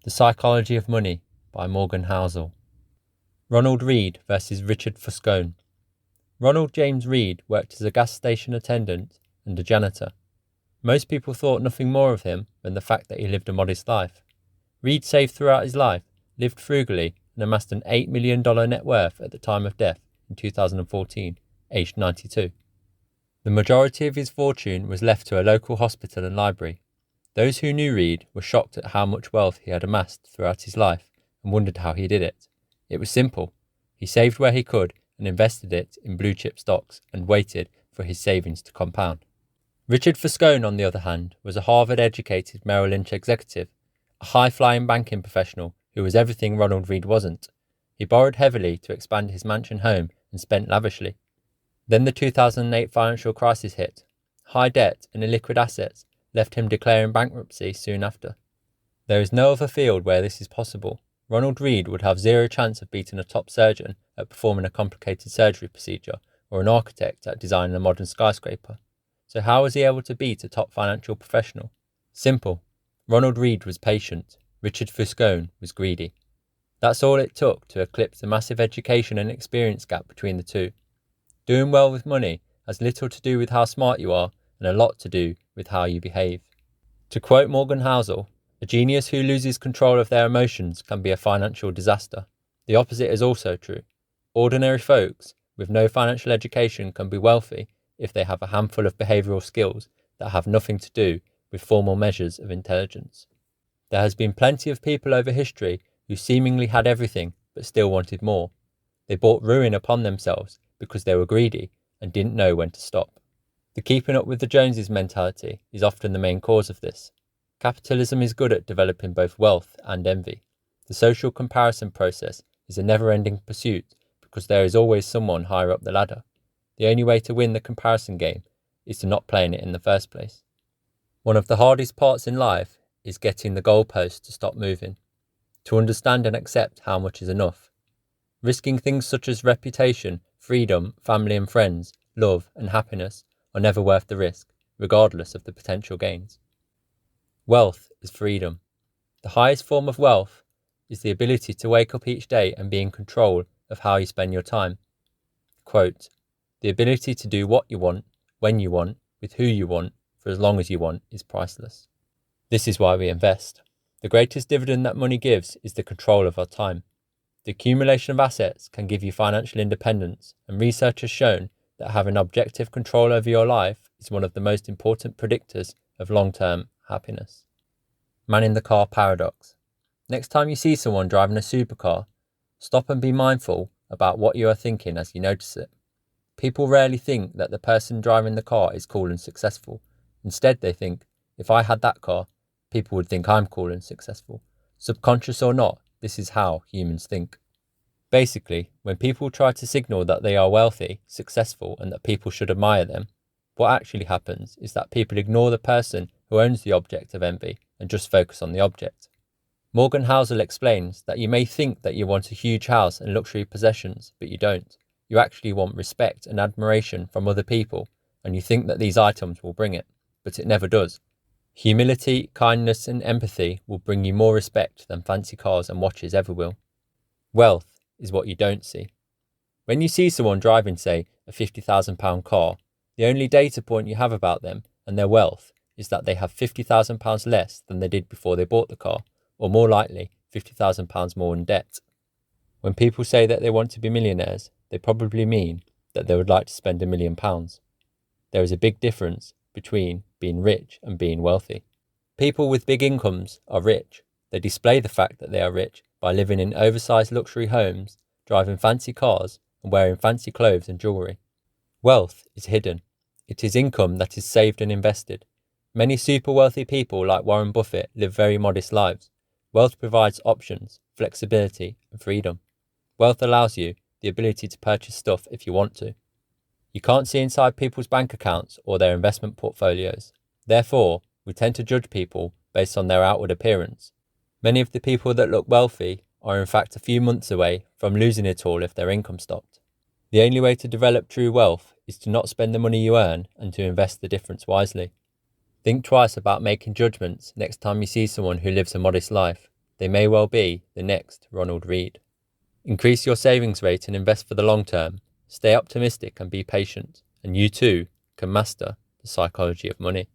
The Psychology of Money by Morgan Housel. Ronald Read versus Richard Foscone. Ronald James Read worked as a gas station attendant and a janitor. Most people thought nothing more of him than the fact that he lived a modest life. Read saved throughout his life, lived frugally, and amassed an $8 million net worth at the time of death in 2014, aged 92. The majority of his fortune was left to a local hospital and library. Those who knew Read were shocked at how much wealth he had amassed throughout his life and wondered how he did it. It was simple. He saved where he could and invested it in blue chip stocks and waited for his savings to compound. Richard Foscone, on the other hand, was a Harvard-educated Merrill Lynch executive, a high-flying banking professional who was everything Ronald Read wasn't. He borrowed heavily to expand his mansion home and spent lavishly. Then the 2008 financial crisis hit. High debt and illiquid assets left him declaring bankruptcy soon after. There is no other field where this is possible. Ronald Read would have zero chance of beating a top surgeon at performing a complicated surgery procedure or an architect at designing a modern skyscraper. So how was he able to beat a top financial professional? Simple. Ronald Read was patient. Richard Foscone was greedy. That's all it took to eclipse the massive education and experience gap between the two. Doing well with money has little to do with how smart you are and a lot to do with how you behave. To quote Morgan Housel, a genius who loses control of their emotions can be a financial disaster. The opposite is also true. Ordinary folks with no financial education can be wealthy if they have a handful of behavioural skills that have nothing to do with formal measures of intelligence. There has been plenty of people over history who seemingly had everything but still wanted more. They brought ruin upon themselves because they were greedy and didn't know when to stop. The keeping up with the Joneses mentality is often the main cause of this. Capitalism is good at developing both wealth and envy. The social comparison process is a never-ending pursuit because there is always someone higher up the ladder. The only way to win the comparison game is to not play in it in the first place. One of the hardest parts in life is getting the goalpost to stop moving, to understand and accept how much is enough. Risking things such as reputation, freedom, family and friends, love and happiness are never worth the risk, regardless of the potential gains. Wealth is freedom. The highest form of wealth is the ability to wake up each day and be in control of how you spend your time. Quote, "The ability to do what you want, when you want, with who you want, for as long as you want is priceless." This is why we invest. The greatest dividend that money gives is the control of our time. The accumulation of assets can give you financial independence, and research has shown that having objective control over your life is one of the most important predictors of long-term happiness. Man in the car paradox. Next time you see someone driving a supercar, stop and be mindful about what you are thinking as you notice it. People rarely think that the person driving the car is cool and successful. Instead, they think, if I had that car, people would think I'm cool and successful. Subconscious or not, this is how humans think. Basically, when people try to signal that they are wealthy, successful, and that people should admire them, what actually happens is that people ignore the person who owns the object of envy and just focus on the object. Morgan Housel explains that you may think that you want a huge house and luxury possessions, but you don't. You actually want respect and admiration from other people, and you think that these items will bring it, but it never does. Humility, kindness, and empathy will bring you more respect than fancy cars and watches ever will. Wealth is what you don't see. When you see someone driving, say, a £50,000 car, the only data point you have about them and their wealth is that they have £50,000 less than they did before they bought the car, or more likely, £50,000 more in debt. When people say that they want to be millionaires, they probably mean that they would like to spend £1 million. There is a big difference between being rich and being wealthy. People with big incomes are rich. They display the fact that they are rich by living in oversized luxury homes, driving fancy cars, and wearing fancy clothes and jewellery. Wealth is hidden. It is income that is saved and invested. Many super wealthy people like Warren Buffett live very modest lives. Wealth provides options, flexibility, and freedom. Wealth allows you the ability to purchase stuff if you want to. You can't see inside people's bank accounts or their investment portfolios. Therefore, we tend to judge people based on their outward appearance. Many of the people that look wealthy are in fact a few months away from losing it all if their income stopped. The only way to develop true wealth is to not spend the money you earn and to invest the difference wisely. Think twice about making judgments next time you see someone who lives a modest life. they may well be the next Ronald Reed. Increase your savings rate and invest for the long term. Stay optimistic and be patient, and you too can master the psychology of money.